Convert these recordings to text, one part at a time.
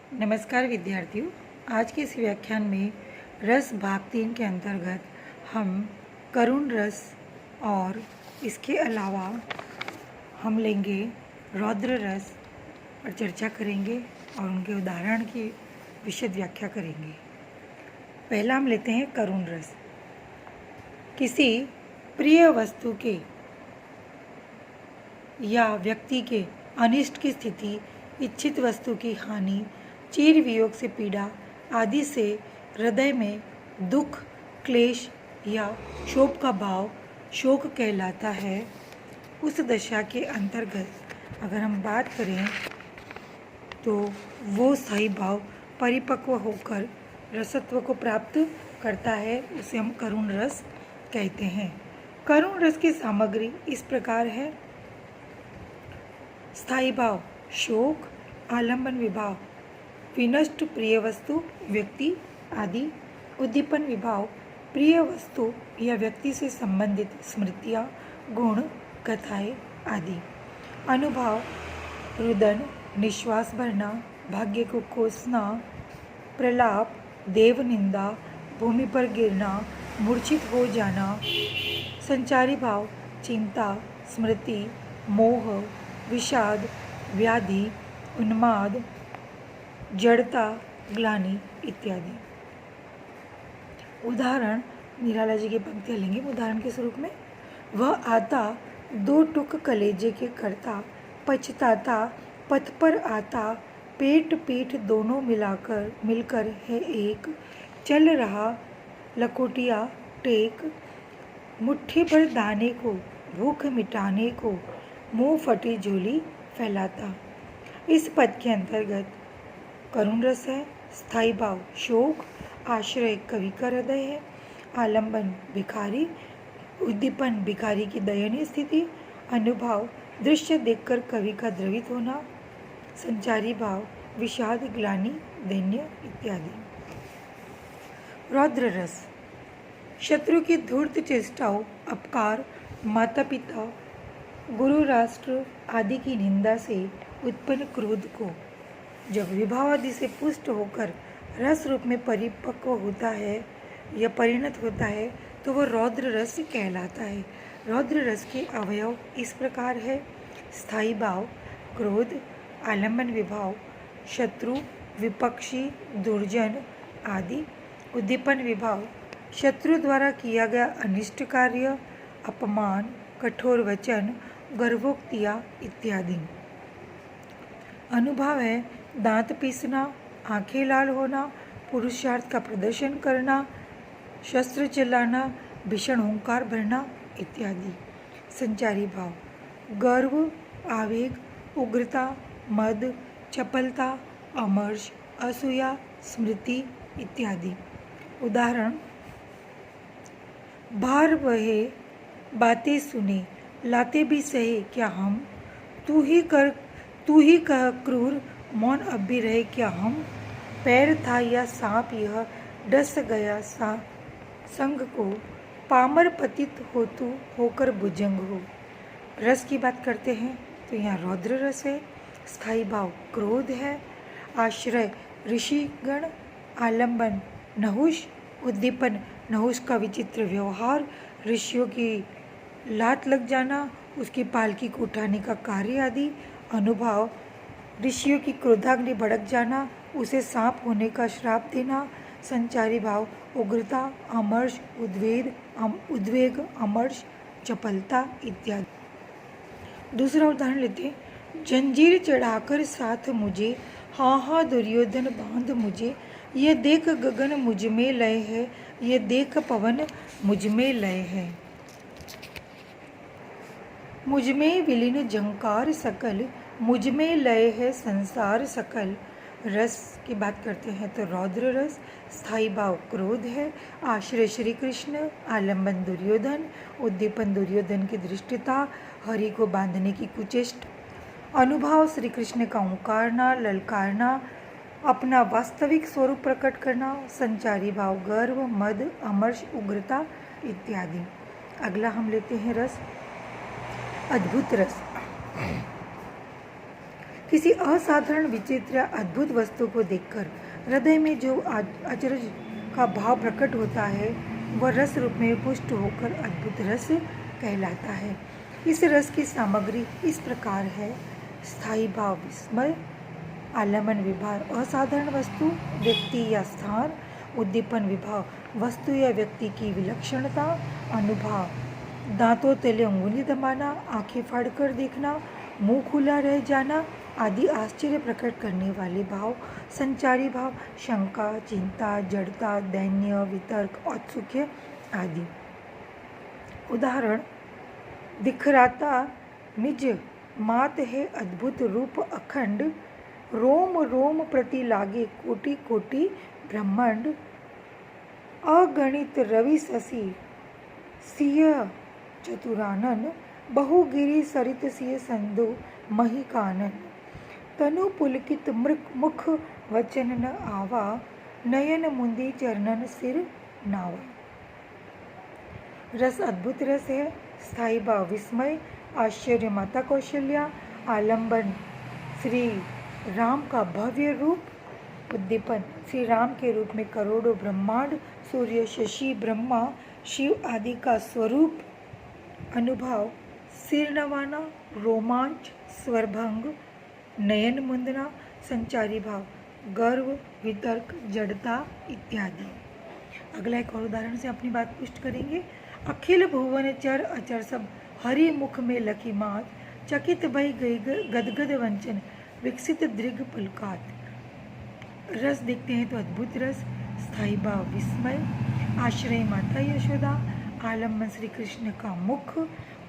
नमस्कार विद्यार्थियों। आज के इस व्याख्यान में रस भाग 3 के अंतर्गत हम करुण रस और इसके अलावा हम लेंगे रौद्र रस पर चर्चा करेंगे और उनके उदाहरण की विशद व्याख्या करेंगे। पहला हम लेते हैं करुण रस। किसी प्रिय वस्तु के या व्यक्ति के अनिष्ट की स्थिति, इच्छित वस्तु की हानि, चीर वियोग से पीड़ा आदि से हृदय में दुख, क्लेश या शोक का भाव शोक कहलाता है। उस दशा के अंतर्गत अगर हम बात करें तो वो स्थायी भाव परिपक्व होकर रसत्व को प्राप्त करता है, उसे हम करुण रस कहते हैं। करुण रस की सामग्री इस प्रकार है: स्थायी भाव शोक, आलंबन विभाव विनष्ट प्रिय वस्तु, व्यक्ति आदि, उद्दीपन विभाव प्रिय वस्तु या व्यक्ति से संबंधित स्मृतियाँ, गुण, कथाएँ आदि, अनुभाव रुदन, निश्वास भरना, भाग्य को कोसना, प्रलाप, देव निंदा, भूमि पर गिरना, मूर्छित हो जाना, संचारी भाव चिंता, स्मृति, मोह, विषाद, व्याधि, उन्माद, जड़ता, ग्लानि इत्यादि। उदाहरण निराला जी की पंक्तियाँ लेंगे उदाहरण के स्वरूप में। वह आता दो टुक कलेजे के करता, पछताता पथ पर आता, पेट पीठ दोनों मिलकर है एक, चल रहा लकोटिया टेक, मुट्ठी भर दाने को भूख मिटाने को, मुंह फटी झोली फैलाता। इस पद के अंतर्गत करुण रस है। स्थायी भाव शोक, आश्रय कवि का हृदय है, आलंबन भिखारी, उद्दीपन भिखारी की दयनीय स्थिति, अनुभाव दृश्य देखकर कवि का द्रवित होना, संचारी भाव विषाद, ग्लानि, दैन्य इत्यादि। रौद्र रस शत्रु की धूर्त चेष्टाओं, अपकार, माता पिता, गुरु, राष्ट्र आदि की निंदा से उत्पन्न क्रोध को जब विभाव आदि से पुष्ट होकर रस रूप में परिपक्व होता है या परिणत होता है तो वह रौद्र रस कहलाता है। रौद्र रस के अवयव इस प्रकार है: स्थायी भाव क्रोध, आलंबन विभाव शत्रु, विपक्षी, दुर्जन आदि, उद्दीपन विभाव शत्रु द्वारा किया गया अनिष्ट कार्य, अपमान, कठोर वचन, गर्भोक्तियाँ इत्यादि। अनुभाव है दांत पीसना, आंखें लाल होना, पुरुषार्थ का प्रदर्शन करना, शस्त्र चलाना, भीषण ओंकार भरना इत्यादि। संचारी भाव गर्व, आवेग, उग्रता, मद, चपलता, अमर्ष, असूया, स्मृति इत्यादि। उदाहरण भार बहे बातें सुने, लाते भी सहे क्या हम, तू ही कह क्रूर, मौन अब भी रहे क्या हम, पैर था या सांप यह डस गया संग को, पामर पतित हो तू होकर भुजंग हो। रस की बात करते हैं तो यहाँ रौद्र रस है। स्थायी भाव क्रोध है, आश्रय ऋषिगण, आलंबन नहुष, उद्दीपन नहुष का विचित्र व्यवहार, ऋषियों की लात लग जाना, उसकी पालकी को उठाने का कार्य आदि। अनुभाव ऋषियों की क्रोधाग्नि भड़क जाना, उसे सांप होने का श्राप देना। संचारी भाव उग्रता, अमर्ष, उद्वेग, अमर्ष, चपलता इत्यादि। दूसरा उदाहरण लेते हैं। जंजीर चढ़ाकर साथ मुझे, हाँ हाँ दुर्योधन बांध मुझे, ये देख गगन मुझ में लय है, ये देख पवन मुझ में लय है, मुझ में विलीन झंकार सकल, मुझ में लय है संसार सकल। रस की बात करते हैं तो रौद्र रस। स्थायी भाव क्रोध है, आश्रय श्री कृष्ण, आलंबन दुर्योधन, उद्दीपन दुर्योधन की दृष्टता, हरि को बांधने की कुचेष्टा, अनुभाव श्री कृष्ण का ओंकारना, ललकारना, अपना वास्तविक स्वरूप प्रकट करना। संचारी भाव गर्व, मद, अमर्ष, उग्रता इत्यादि। अगला हम लेते हैं रस अद्भुत रस। किसी असाधारण विचित्र या अद्भुत वस्तु को देखकर हृदय में जो अचरज का भाव प्रकट होता है वह रस रूप में पुष्ट होकर अद्भुत रस कहलाता है। इस रस की सामग्री इस प्रकार है: स्थायी भाव विस्मय, आलम्बन विभाव असाधारण वस्तु, व्यक्ति या स्थान, उद्दीपन विभाव वस्तु या व्यक्ति की विलक्षणता, अनुभाव दांतों तले उंगली दबाना, आंखें फाड़कर देखना, मुंह खुला रह जाना आदि आश्चर्य प्रकट करने वाले भाव, संचारी भाव शंका, चिंता, जड़ता, दैन्य, वितर्क, औत्सुक्य आदि। उदाहरण: दिखराता निज मात है अद्भुत रूप अखंड, रोम रोम प्रति लागे कोटि कोटि ब्रह्मांड, अगणित रवि शशि सिंह चतुरानन, बहुगिरि सरित सिंह संधु मही कानन, तनु पुलकित मृक मुख वचन न आवा, नयन मुंदी चरणन सिर नावा। रस अद्भुत रस है। स्थायी भाव विस्मय, आश्चर्य माता कौशल्या, आलंबन श्री राम का भव्य रूप, उद्दीपन श्री राम के रूप में करोड़ों ब्रह्मांड, सूर्य, शशि, ब्रह्मा, शिव आदि का स्वरूप, अनुभाव सिर नवाना, रोमांच, स्वरभंग, नयन मुंदना, संचारी भाव गर्व, वितर्क, जड़ता इत्यादि। अगला एक और उदाहरण से अपनी बात पुष्ट करेंगे। अखिल भुवन चर अचर सब हरि मुख में लखी मात, चकित भई गई गदगद वंचन, विकसित दृग पुलकात। रस देखते हैं तो अद्भुत रस, स्थायी भाव विस्मय, आश्रय माता यशोदा, आलम्बन श्री कृष्ण का मुख,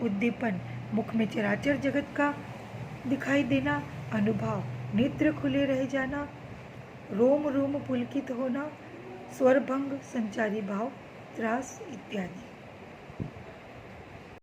उद्दीपन मुख में चराचर जगत का दिखाई देना, अनुभाव नेत्र खुले रह जाना, रोम रोम पुलकित होना, स्वरभंग, संचारी भाव त्रास इत्यादि।